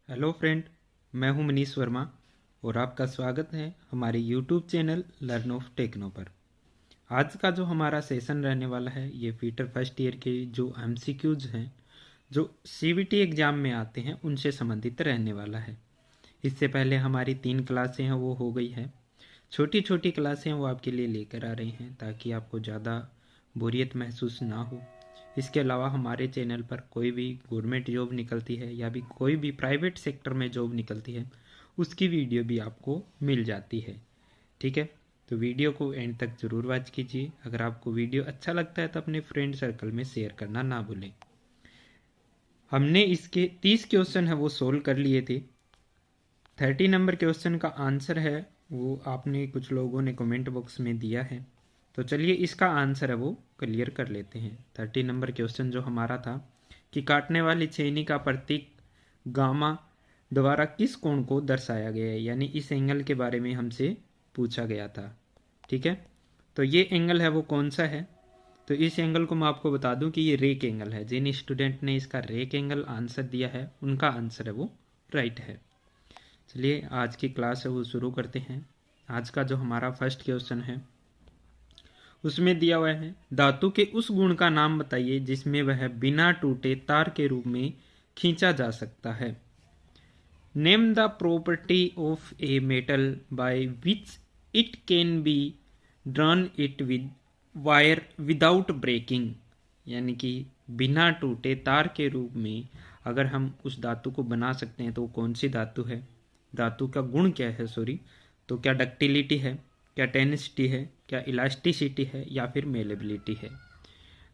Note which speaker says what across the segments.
Speaker 1: Hello friend, मैं हूं मनीष वर्मा और आपका स्वागत है हमारे YouTube channel learn of techno पर। आज का जो हमारा सेशन रहने वाला है ये फीटर फर्स्ट ईयर के जो एमसीक्यूज हैं जो सीवीटी एग्ज़ाम में आते हैं उनसे संबंधित रहने वाला है। इससे पहले हमारी 3 क्लासें हैं वो हो गई है। छोटी छोटी क्लासें वो आपके लिए लेकर आ रही हैं ताकि आपको ज़्यादा बोरियत महसूस ना हो। इसके अलावा हमारे चैनल पर कोई भी गवर्नमेंट जॉब निकलती है या भी कोई भी प्राइवेट सेक्टर में जॉब निकलती है उसकी वीडियो भी आपको मिल जाती है। ठीक है, तो वीडियो को एंड तक ज़रूर वॉच कीजिए। अगर आपको वीडियो अच्छा लगता है तो अपने फ्रेंड सर्कल में शेयर करना ना भूलें। हमने इसके 30 क्वेश्चन है वो सोल्व कर लिए थे। 30 नंबर क्वेश्चन का आंसर है वो आपने कुछ लोगों ने कमेंट बॉक्स में दिया है, तो चलिए इसका आंसर है वो क्लियर कर लेते हैं। 30 नंबर क्वेश्चन जो हमारा था कि काटने वाली छेनी का प्रतीक गामा द्वारा किस कोण को दर्शाया गया है, यानी इस एंगल के बारे में हमसे पूछा गया था। ठीक है, तो ये एंगल है वो कौन सा है, तो इस एंगल को मैं आपको बता दूं कि ये रेक एंगल है। जिन स्टूडेंट ने इसका रेक एंगल आंसर दिया है उनका आंसर है वो राइट है। चलिए आज की क्लास है वो शुरू करते हैं। आज का जो हमारा फर्स्ट क्वेश्चन है उसमें दिया हुआ है धातु के उस गुण का नाम बताइए जिसमें वह बिना टूटे तार के रूप में खींचा जा सकता है। Name the property of a metal by which it can be drawn it with wire without breaking, यानी कि बिना टूटे तार के रूप में अगर हम उस धातु को बना सकते हैं तो वो कौन सी धातु है, धातु का गुण क्या है, तो क्या डक्टिलिटी है, क्या टेनिसिटी है, क्या इलास्टिसिटी है या फिर मेलेबिलिटी है।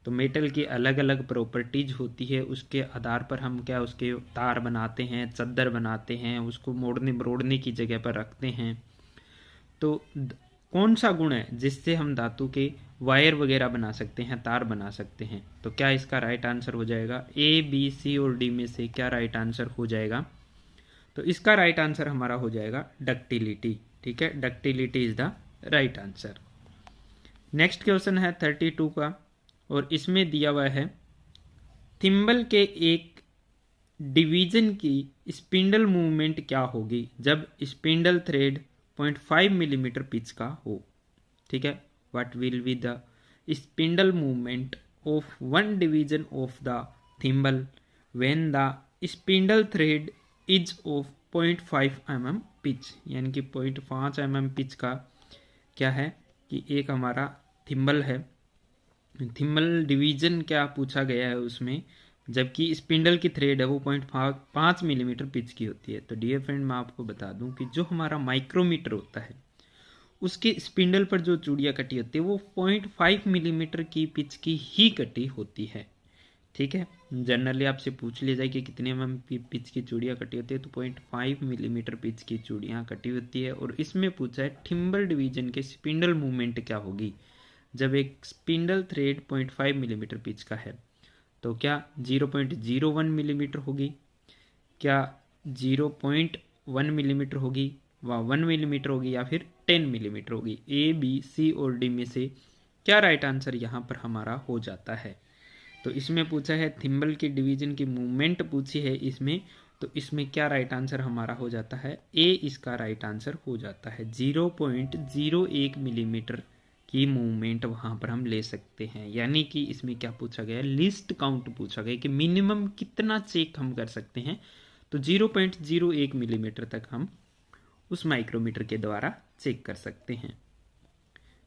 Speaker 1: तो मेटल की अलग अलग प्रॉपर्टीज होती है, उसके आधार पर हम क्या उसके तार बनाते हैं, चद्दर बनाते हैं, उसको मोड़ने मरोड़ने की जगह पर रखते हैं। तो कौन सा गुण है जिससे हम धातु के वायर वगैरह बना सकते हैं, तार बना सकते हैं। तो क्या इसका राइट आंसर हो जाएगा ए, बी, सी और डी में से क्या राइट आंसर हो जाएगा, तो इसका राइट आंसर हमारा हो जाएगा डक्टिलिटी। ठीक है, ductility is the right answer. Next question है 32 का और इसमें दिया हुआ है थिम्बल के एक डिवीजन की स्पिंडल मूवमेंट क्या होगी जब स्पिंडल थ्रेड 0.5 मिलीमीटर पिच का हो। ठीक है, what will be the spindle movement of one division of the thimble when the spindle thread is of 0.5 mm pitch, यानी कि 0.5 mm पिच का क्या है कि एक हमारा थिम्बल है, थिम्बल डिवीजन क्या पूछा गया है उसमें, जबकि स्पिंडल की थ्रेड है वो 0.5 मिलीमीटर पिच की होती है। तो डियर फ्रेंड मैं आपको बता दूं कि जो हमारा माइक्रोमीटर होता है उसके स्पिंडल पर जो चूड़ियाँ कटी होती है वो 0.5 मिलीमीटर की पिच की ही कटी होती है। ठीक है, जनरली आपसे पूछ लिया जाए कि कितने एमएम पिच की चूड़ियाँ कटी होती है तो 0.5 मिलीमीटर पिच की चूड़ियाँ कटी होती है। और इसमें पूछा है थिम्बल डिवीजन के स्पिंडल मूवमेंट क्या होगी जब एक स्पिंडल थ्रेड 0.5 मिलीमीटर पिच का है, तो क्या 0.01 मिलीमीटर होगी, क्या 0.1 मिलीमीटर होगी, व 1 मिलीमीटर होगी या फिर 10 मिलीमीटर होगी। ए, बी, सी और डी में से क्या राइट आंसर यहाँ पर हमारा हो जाता है। तो इसमें पूछा है थिम्बल की डिवीजन की मूवमेंट पूछी है इसमें, तो इसमें क्या राइट आंसर हमारा हो जाता है ए, इसका राइट आंसर हो जाता है 0.01 मिलीमीटर की मूवमेंट वहाँ पर हम ले सकते हैं। यानी कि इसमें क्या पूछा गया, लिस्ट काउंट पूछा गया कि मिनिमम कितना चेक हम कर सकते हैं, तो 0.01 मिलीमीटर तक हम उस माइक्रोमीटर के द्वारा चेक कर सकते हैं।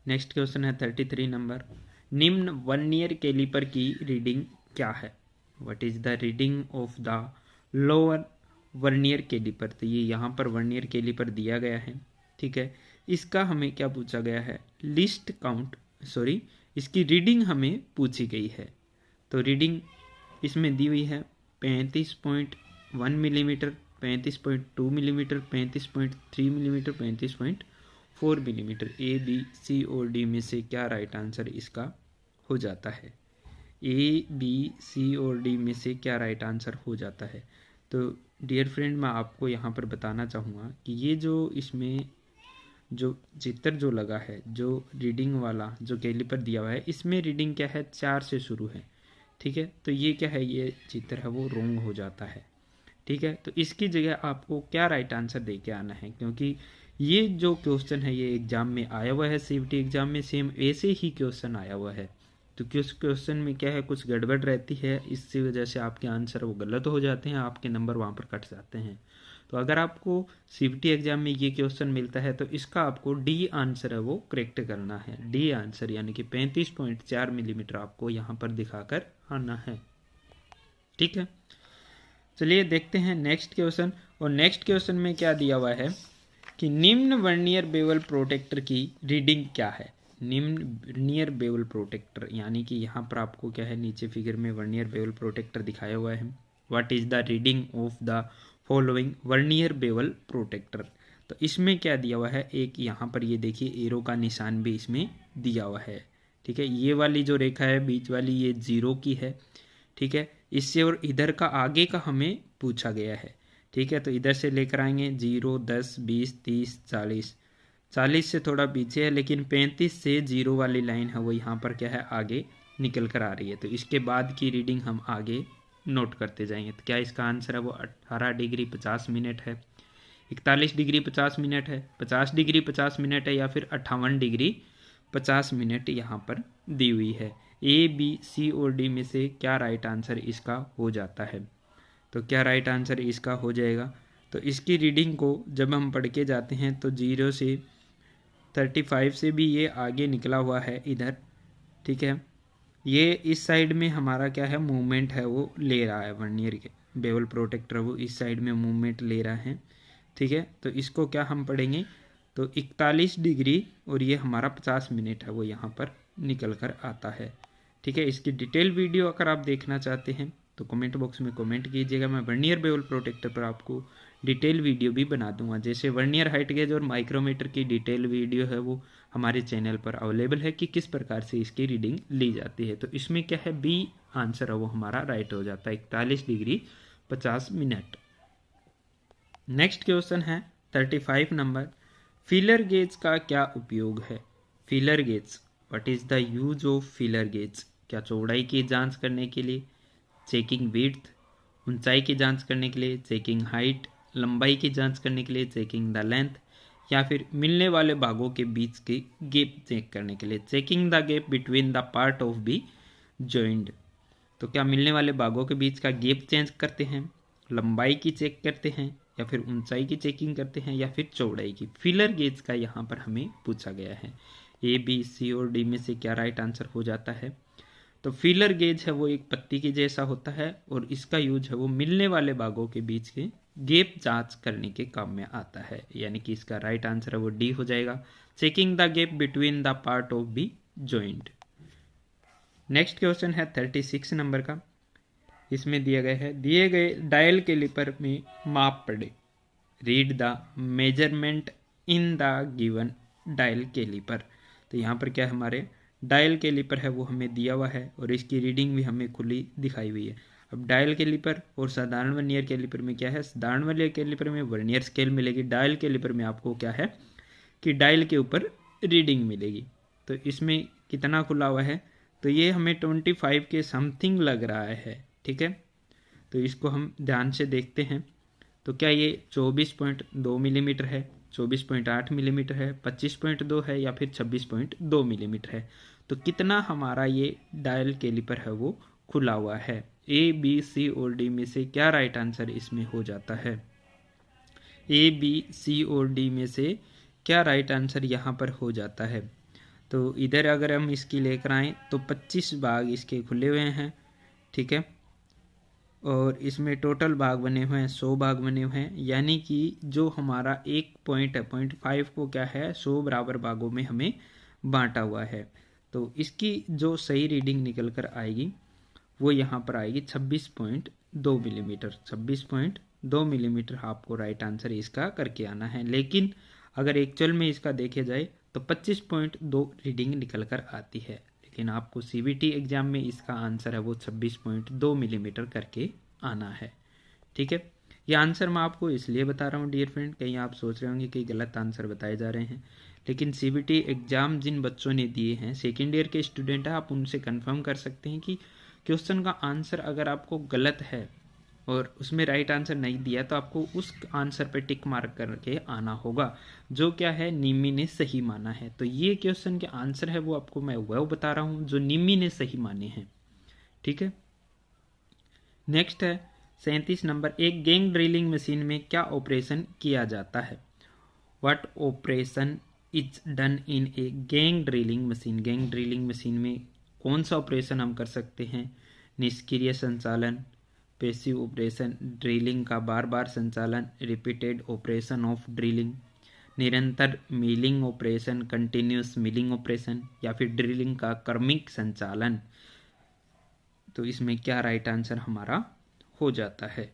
Speaker 1: नेक्स्ट क्वेश्चन है 33 नंबर, निम्न वर्नियर कैलिपर की रीडिंग क्या है। What is the reading of the lower vernier caliper, तो ये यहाँ पर वर्नियर कैलिपर दिया गया है। ठीक है, इसका हमें क्या पूछा गया है, लिस्ट काउंट, इसकी रीडिंग हमें पूछी गई है। तो रीडिंग इसमें दी हुई है 35.1 मिलीमीटर, 35.2 मिलीमीटर, 35.3 मिलीमीटर, 35.4 मिलीमीटर। ए, बी, सी और डी में से क्या राइट आंसर इसका हो जाता है, ए, बी, सी और डी में से क्या राइट आंसर हो जाता है। तो डियर फ्रेंड मैं आपको यहाँ पर बताना चाहूँगा कि ये जो इसमें जो चित्र जो लगा है, जो रीडिंग वाला जो कैलिपर दिया हुआ है, इसमें रीडिंग क्या है 4 से शुरू है। ठीक है, तो ये क्या है, ये चित्र है वो रॉन्ग हो जाता है। ठीक है। तो इसकी जगह आपको क्या राइट आंसर दे के आना है, क्योंकि ये जो क्वेश्चन है ये एग्जाम में आया हुआ है, सीबीटी एग्जाम में सेम ऐसे ही क्वेश्चन आया हुआ है। तो उस क्वेश्चन में क्या है, कुछ गड़बड़ रहती है, इसकी वजह से आपके आंसर वो गलत हो जाते हैं, आपके नंबर वहाँ पर कट जाते हैं। तो अगर आपको सीबीटी एग्जाम में ये क्वेश्चन मिलता है तो इसका आपको डी आंसर है वो करेक्ट करना है। डी आंसर यानी कि 35.4 मिलीमीटर आपको यहाँ पर दिखाकर आना है। ठीक है, चलिए देखते हैं नेक्स्ट क्वेश्चन। और नेक्स्ट क्वेश्चन में क्या दिया हुआ है कि निम्न वर्नियर बेवल प्रोटेक्टर की रीडिंग क्या है। निम्न वर्नियर बेवल प्रोटेक्टर यानी कि यहाँ पर आपको क्या है, नीचे फिगर में वर्नियर बेवल प्रोटेक्टर दिखाया हुआ है। What is the reading of the following vernier bevel protector. तो इसमें क्या दिया हुआ है, एक यहाँ पर ये देखिए एरो का निशान भी इसमें दिया हुआ है। ठीक है, ये वाली जो रेखा है बीच वाली ये 0 की है। ठीक है, इससे और इधर का आगे का हमें पूछा गया है। ठीक है, तो इधर से लेकर आएंगे 0, 10, 20, 30, 40। 40 से थोड़ा पीछे है, लेकिन 35 से 0 वाली लाइन है वो यहाँ पर क्या है आगे निकल कर आ रही है। तो इसके बाद की रीडिंग हम आगे नोट करते जाएंगे। तो क्या इसका आंसर है वो 18 डिग्री 50 मिनट है, 41 डिग्री 50 मिनट है, 50 डिग्री 50 मिनट है, या फिर 58 डिग्री 50 मिनट यहाँ पर दी हुई है। ए, बी, सी और डी में से क्या राइट आंसर इसका हो जाता है। तो क्या राइट आंसर इसका हो जाएगा, तो इसकी रीडिंग को जब हम पढ़ के जाते हैं तो 0 से 35 से भी ये आगे निकला हुआ है इधर। ठीक है, ये इस साइड में हमारा क्या है मूवमेंट है वो ले रहा है, वर्नियर के बेवल प्रोटेक्टर वो इस साइड में मूवमेंट ले रहा है। ठीक है, तो इसको क्या हम पढ़ेंगे, तो 41 डिग्री और ये हमारा 50 मिनट है वो यहाँ पर निकल कर आता है। ठीक है, इसकी डिटेल वीडियो अगर आप देखना चाहते हैं तो कमेंट बॉक्स में कमेंट कीजिएगा, मैं वर्नियर बेवल प्रोटेक्टर पर आपको डिटेल वीडियो भी बना दूंगा। जैसे वर्नियर हाइट गेज और माइक्रोमीटर की डिटेल वीडियो है वो हमारे चैनल पर अवेलेबल है कि किस प्रकार से इसकी रीडिंग ली जाती है। तो इसमें क्या है, बी आंसर है वो हमारा राइट हो जाता है, 41 डिग्री 50 मिनट। नेक्स्ट क्वेश्चन है 35 नंबर, फीलर गेज का क्या उपयोग है। Feeler gauge, what is the use of feeler gauge. क्या चौड़ाई की जांच करने के लिए, चेकिंग विड्थ, ऊंचाई की जांच करने के लिए, चेकिंग हाइट, लंबाई की जांच करने के लिए, चेकिंग द लेंथ, या फिर मिलने वाले भागों के बीच के गैप चेक करने के लिए, checking the gap between the part of B joint. तो क्या मिलने वाले भागों के बीच का गैप चेंज करते हैं, लंबाई की चेक करते हैं, या फिर ऊंचाई की चेकिंग करते हैं, या फिर चौड़ाई की। फीलर गेज का यहाँ पर हमें पूछा गया है। ए, बी, सी और डी में से क्या राइट आंसर हो जाता है। तो फीलर गेज है वो एक पत्ती के जैसा होता है और इसका यूज है वो मिलने वाले भागों के बीच के गैप जांच करने के काम में आता है, यानी कि इसका राइट आंसर है वो डी हो जाएगा, checking the gap between the part of B joint. Next question है 36 नंबर का। इसमें दिया गया है, दिए गए डायल कैलिपर में माप पढ़े, read the measurement in the given dial caliper. तो यहाँ पर क्या हमारे डायल कैलिपर है वो हमें दिया हुआ है और इसकी रीडिंग भी हमें खुली दिखाई हुई है। अब डायल कैलिपर और साधारण वर्नियर कैलिपर में क्या है, साधारण वर्नियर कैलिपर में वर्नियर स्केल मिलेगी, डायल कैलिपर में आपको क्या है कि डायल के ऊपर रीडिंग मिलेगी। तो इसमें कितना खुला हुआ है, तो ये हमें 25 के समथिंग लग रहा है। ठीक है, तो इसको हम ध्यान से देखते हैं। तो क्या ये 24.2 मिलीमीटर है, 24.8 मिलीमीटर है, 25.2 है, या फिर 26.2 मिलीमीटर है। तो कितना हमारा ये डायल कैलिपर है वो खुला हुआ है। ए, बी, सी और डी में से क्या राइट आंसर इसमें हो जाता है। ए, बी, सी और डी में से क्या राइट आंसर यहाँ पर हो जाता है। तो इधर अगर हम इसकी लेकर आएँ तो 25 भाग इसके खुले हुए हैं। ठीक है, और इसमें टोटल भाग बने हुए हैं 100 भाग बने हुए हैं, यानी कि जो हमारा एक पॉइंट है 0.5 को क्या है 100 बराबर भागों में हमें बांटा हुआ है। तो इसकी जो सही रीडिंग निकल कर आएगी वो यहाँ पर आएगी 26.2 मिलीमीटर। 26.2 मिलीमीटर आपको राइट आंसर इसका करके आना है, लेकिन अगर एक्चुअल में इसका देखे जाए तो 25.2 रीडिंग निकल कर आती है, लेकिन आपको सीबीटी एग्जाम में इसका आंसर है वो 26.2 मिलीमीटर करके आना है। ठीक है, ये आंसर मैं आपको इसलिए बता रहा हूँ डियर फ्रेंड, कहीं आप सोच रहे होंगे कि गलत आंसर बताए जा रहे हैं, लेकिन सीबीटी एग्जाम जिन बच्चों ने दिए हैं, सेकेंड ईयर के स्टूडेंट हैं, आप उनसे कंफर्म कर सकते हैं कि क्वेश्चन का आंसर अगर आपको गलत है और उसमें राइट आंसर नहीं दिया तो आपको उस आंसर पे टिक मार्क करके आना होगा जो क्या है निम्मी ने सही माना है। तो ये क्वेश्चन के आंसर है वो आपको मैं वह बता रहा हूँ जो निम्मी ने सही माने हैं। ठीक है, नेक्स्ट है 37 नंबर, एक गैंग ड्रिलिंग मशीन में क्या ऑपरेशन किया जाता है? What operation is done in a gang drilling machine? Gang drilling machine में कौन सा ऑपरेशन हम कर सकते हैं? निष्क्रिय संचालन, पैसिव ऑपरेशन, ड्रिलिंग का बार बार संचालन, रिपीटेड ऑपरेशन ऑफ ड्रिलिंग, निरंतर milling operation, continuous milling operation, या फिर ड्रिलिंग का क्रमिक संचालन। तो इसमें क्या राइट आंसर हमारा हो जाता है?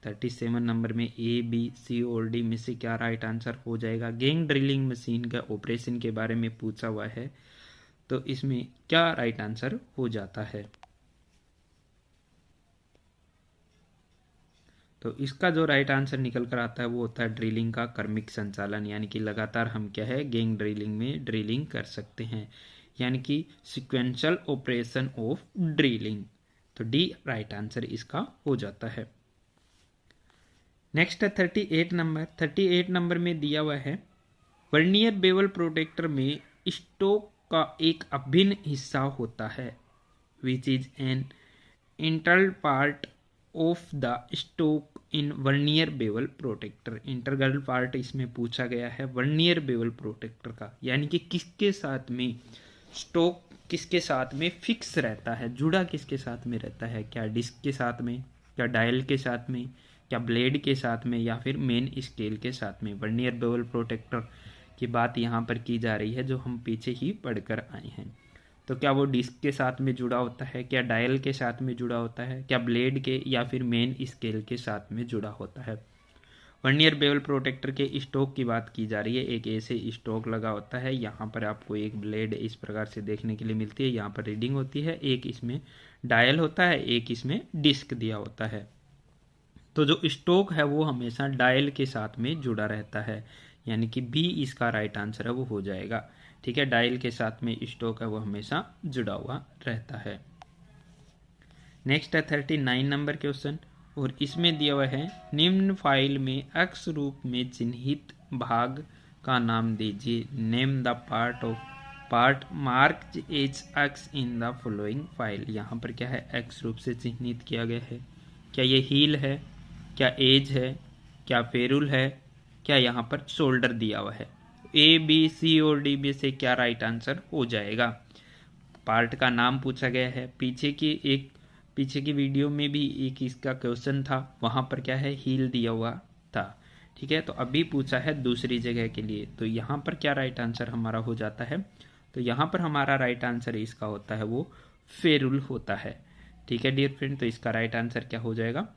Speaker 1: 37 नंबर में ए, बी, सी और डी में से क्या राइट आंसर हो जाएगा? गैंग ड्रिलिंग मशीन का ऑपरेशन के बारे में पूछा हुआ है, तो इसमें क्या राइट आंसर हो जाता है? तो इसका जो राइट आंसर निकल कर आता है वो होता है ड्रिलिंग का क्रमिक संचालन, यानी कि लगातार हम क्या है गैंग ड्रिलिंग में ड्रिलिंग कर सकते हैं, यानी कि सिक्वेंशियल ऑपरेशन ऑफ ड्रिलिंग। तो डी राइट आंसर इसका हो जाता है। नेक्स्ट है 38 नंबर। 38 नंबर में दिया हुआ है वर्नियर बेवल प्रोटेक्टर में स्टोक का एक अभिन्न हिस्सा होता है, which is an integral part of the stock in vernier bevel protractor. Integral part इसमें पूछा गया है वर्नियर बेवल प्रोटेक्टर का, यानी कि किसके साथ में स्टोक किसके साथ में फिक्स रहता है, जुड़ा किसके साथ में रहता है? क्या डिस्क के साथ में, क्या डायल के साथ में, क्या ब्लेड के साथ में, या फिर मेन स्केल के साथ में? वर्नियर बेवल प्रोटेक्टर की बात यहाँ पर की जा रही है जो हम पीछे ही पढ़कर आए हैं। तो क्या वो डिस्क के साथ में जुड़ा होता है, क्या डायल के साथ में जुड़ा होता है, क्या ब्लेड के या फिर मेन स्केल के साथ में जुड़ा होता है? वर्नियर बेवल प्रोटेक्टर के स्टोक की बात की जा रही है। एक ऐसे स्टोक लगा होता है, यहाँ पर आपको एक ब्लेड इस प्रकार से देखने के लिए मिलती है, यहाँ पर रीडिंग होती है, एक इसमें डायल होता है, एक इसमें डिस्क दिया होता है। तो जो स्टोक है वो हमेशा डायल के साथ में जुड़ा रहता है, यानी कि बी इसका राइट आंसर है वो हो जाएगा। ठीक है, डायल के साथ में स्टोक है वो हमेशा जुड़ा हुआ रहता है। नेक्स्ट है 39 नंबर क्वेश्चन, और इसमें दिया हुआ है निम्न फाइल में अक्ष रूप में चिन्हित भाग का नाम दीजिए। Name the part marked as X in the following file. यहाँ पर क्या है अक्ष रूप से चिन्हित किया गया है। क्या ये हील है, क्या एज है, क्या फेरुल है, क्या यहाँ पर शोल्डर दिया हुआ है? ए, बी, सी और डी में से क्या राइट आंसर हो जाएगा? पार्ट का नाम पूछा गया है। पीछे की वीडियो में भी एक इसका क्वेश्चन था, वहाँ पर क्या है हील दिया हुआ था। ठीक है, तो अभी पूछा है दूसरी जगह के लिए, तो यहाँ पर क्या राइट आंसर हमारा हो जाता है? तो यहाँ पर हमारा राइट आंसर इसका होता है वो फेरुल होता है। ठीक है डियर फ्रेंड, तो इसका राइट आंसर क्या हो जाएगा?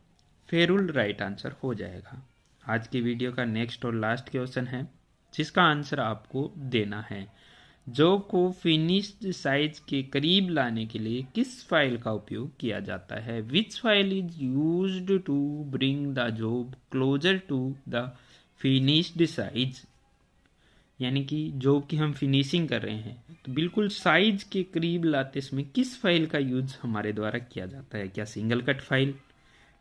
Speaker 1: फेरुल राइट आंसर हो जाएगा। आज की वीडियो का नेक्स्ट और लास्ट क्वेश्चन है जिसका आंसर आपको देना है। जॉब को फिनिश्ड साइज के करीब लाने के लिए किस फाइल का उपयोग किया जाता है? Which file is used to bring the job closer to the finished size? यानी कि जॉब की हम फिनिशिंग कर रहे हैं तो बिल्कुल साइज के करीब लाते समय किस फाइल का यूज हमारे द्वारा किया जाता है? क्या सिंगल कट फाइल,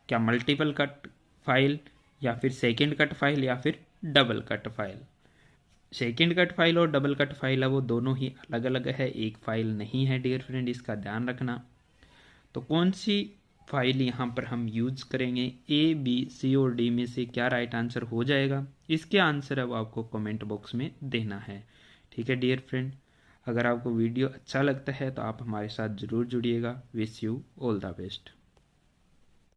Speaker 1: क्या मल्टीपल कट फाइल, या फिर सेकेंड कट फाइल, या फिर double cut file? Second cut file और डबल कट फाइल है वो दोनों ही अलग अलग है, एक फाइल नहीं है डियर फ्रेंड, इसका ध्यान रखना। तो कौन सी फाइल यहाँ पर हम यूज करेंगे? ए, बी, सी और डी में से क्या राइट आंसर हो जाएगा? इसके आंसर है वो आपको कमेंट बॉक्स में देना है। ठीक है डियर फ्रेंड, अगर आपको वीडियो अच्छा लगता है तो आप हमारे साथ ज़रूर जुड़िएगा। Wish you all the best.